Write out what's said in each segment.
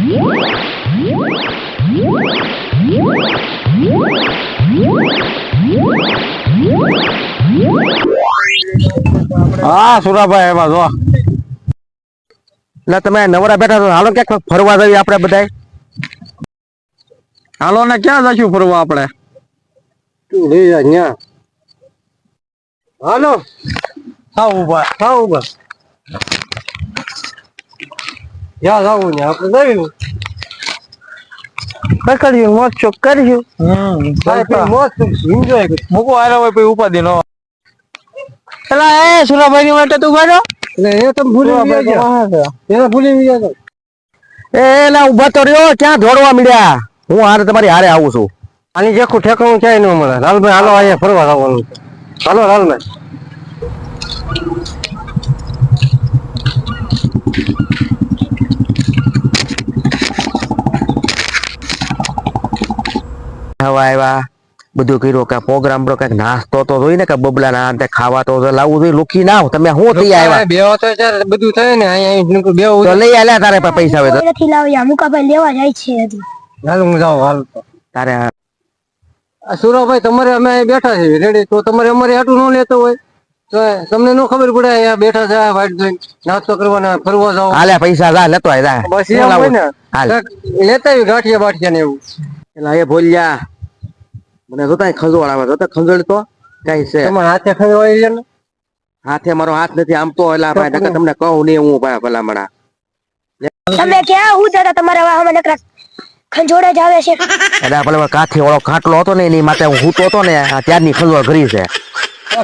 હા સુરાભાઈ એમાં જો એટલે તમે નવરા બેઠા તો હાલો ક્યાંક ફરવા જઈએ આપણે બધા. હાલો ને ક્યાં જશું ફરવા આપણે? હાલો હા ઉભા જ્યાં જવું ને આપણે જઈશું. પકડ્યું મોજ શોખ કરશું. મોજ એન્જોય મૂકો આવ્યા હોય પછી ઉપાધિ નો. પેલા એ સુરાભાઈ ની માટે તું બાજો એ તો ભૂલી ગયા. એલા ઉભા તો રહ્યો, ક્યાં દોડવા મળ્યા? હું હારે તમારી હારે આવું છું. આની જેખું ઠેકાણું ક્યાંય ન મળે. લાલભાઈ હાલો અહીંયા ફરવા જવાનું છે. હાલો લાલભાઈ. હવા આવ્યા બધું કર્યું કે પ્રોગ્રામ નો કઈક નાસ્તો તો જોઈ ને કે બબલા ના અંતે ખાવા તો લાવવું જોઈએ. લુખી ના તમે હું થઈ આવ્યા બેહો તો ત્યારે બધું થાય ને અહીંયા બેહો તો લઈ આલ્યા તારે પૈસા હોય તો નથી લાવ્યા. મુકાભાઈ લેવા જાય છે હજી. હાલ હું જાઉં હાલ તારે. સુરાભાઈ તમારે અમે અહીં બેઠા છીએ રેડી, તો તમારે અમારે આટલું ન લેતો હોય તો તમને ન ખબર પડે અહીંયા બેઠા છે વાઈટ જોઈને નાસ્તો કરવાના ફરવા જાવ. હાલે પૈસા જા લેતો આય બસ એમ હોય ને લેતા આવી ગાંઠિયા બાઠિયા ને એવું. એટલે એ ભોલ્યા મને જોતા ખંજવાળ આવે જોતા ખંજળ તો કઈ છે તમારા હાથે ખંજવાળી છે ને? હાથે મારો હાથ નથી આમ તો એટલે ભાઈ તમને કહું નહીં હું ભાઈ ભલામણા. તમે ક્યાં હું જતા તમારા વાહમાં નકરા ખંજોડે જ આવે છે. એટલે પેલો કાઠી વાળો ખાટલો હતો ને એની માટે હું હૂતો હતો ને ત્યારની ખંજવાળ કરી છે.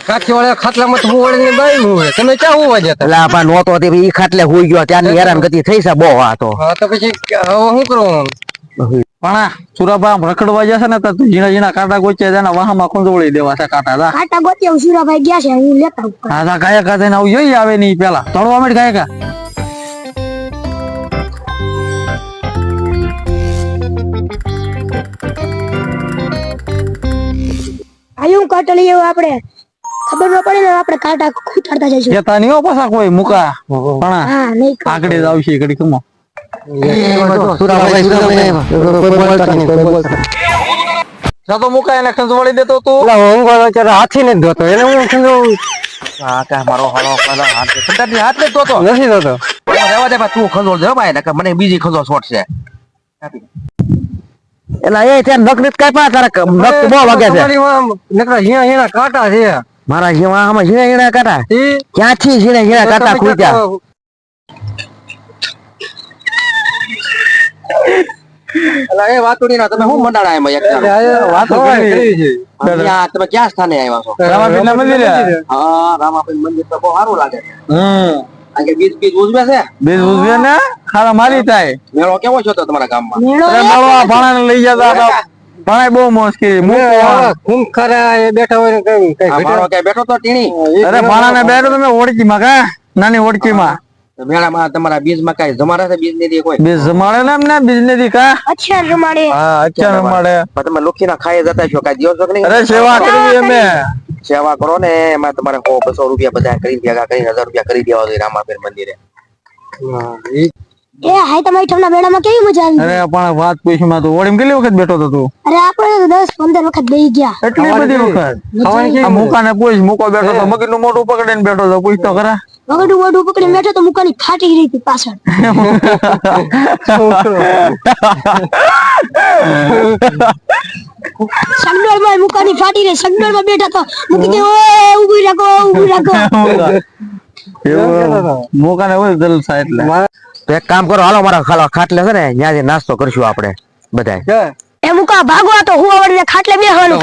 કાઠી વાળા ખાટલામાં તો હું વળીને બાઈ હોય તમે ક્યાં હોવા જતા? એટલે આપા નહોતો તે ઈ ખાટલે હોઈ ગયો ત્યારની હેરાન ગતિ થઈ છે બહુ. આ તો હા તો પછી શું કરવાનું? પણ સુરાભાઈ રખડવા જશે ને તો ઝીણા ઝીણા કાંટા ગોચ્યા છે ને વાહમાં ખંજોળી દેવા છે કાંટા. કાંટા ગોચ્યા સુરાભાઈ ગયા છે હું લેતા આવું. હા ગાયક થઈને આવું જોઈએ આવે નહીં પેલા તળવા માંડ ગાયકા. આયું કાંટા લઈ આવો આપણે ખબર ન પડે ને આપણે કાંટા ખૂટાડતા જઈશું. કેતા નહીં હો પાછા કોઈ મુકા પણ હા નહીં આગળ જ આવશે ઘડી કમો. ખંજવાળી દેતો તું હાથી ને ધોતો એને હું ખંજવાળું. મારો હાથ ને ધોતો નથી ધોતો. રહેવા દે તું ખંજોળ દે ભાઈ મને બીજી ખંજોળ શોટ છે. એટલે એ ત્યાં નખ રીત કાપ્યા તારા નખ બહુ વાગે છે. નકરા ઝીણા ઝીણા કાંટા છે મારા ઝીણા આમાં ઝીણા ઝીણા કાંટા ક્યાંથી ઝીણા ઝીણા કાંટા ખૂટ્યા. એ વાતુડી ના તમે શું મંડાણા એમાં વાતો કરી છે. તમે ક્યાં સ્થાને આવ્યા છો? રામાપીર મંદિરે. હા રામાપીર મંદિર તો બહુ સારું લાગે છે. આજે બીજ ઉજવે છે. બીજ ઉજવે ને ખારા મારી થાય. મેળો કેવો છે તો તમારા ગામમાં? મેળો ભાણા ને લઈ જતા ભાણા બહુ મોજ કરી. ખૂબ ખરા એ બેઠા હોય ને કઈ મારો કે બેઠો તો ટીણી. અરે ભાણા ને બેઠો તમે ઓળખી માં કા નાની ઓળખી માં મેળામાં તમારા બીજ માં કઈ જમાડે છે? બીજ ની કોઈ બીજ જમાડે ને એમને બીજ ની કા અચ્છા જમાડે. હા અચ્છા જમાડે. તમે લોખી ના ખાઈ જતા છો કઈ દિવસ નહીં? અરે સેવા કરવી અમે સેવા કરો ને એમાં તમારે 100-200 રૂપિયા બધા કરી ભેગા કરી 1000 રૂપિયા કરી દેવા જોઈએ રામાપીર મંદિરે. એ હાય તમારી ઠમના મેળામાં કેવી મજા આવી? અરે પણ વાત પૂછ્યું માં તો ઓડીમ કેટલી વખત બેઠો તો તું? અરે આપણે 10-15 વખત બેહી ગયા. એટલી બધી વખત? આ મુકાને પૂછ મુકો બેઠો તો મગજ નું મોઢું પકડીને બેઠો તો પૂછ તો ખરા. મગજ મોઢું પકડીને બેઠો તો મુકાની ફાટી ગઈ હતી પાછળ. સગડોળ માં મુકાની ફાટી ગઈ. સગડોળ માં બેઠા તો મુકી દે ઓય ઊભી રાખો. મુકાને હોય જલસા એટલે. તો એક કામ કરો હાલો મારા ખાટલે છે ને ત્યાં નાસ્તો કરશું આપણે બધા. એ મુકા ભાગવા તો હું આવડીને ખાટલે બેહવાનું.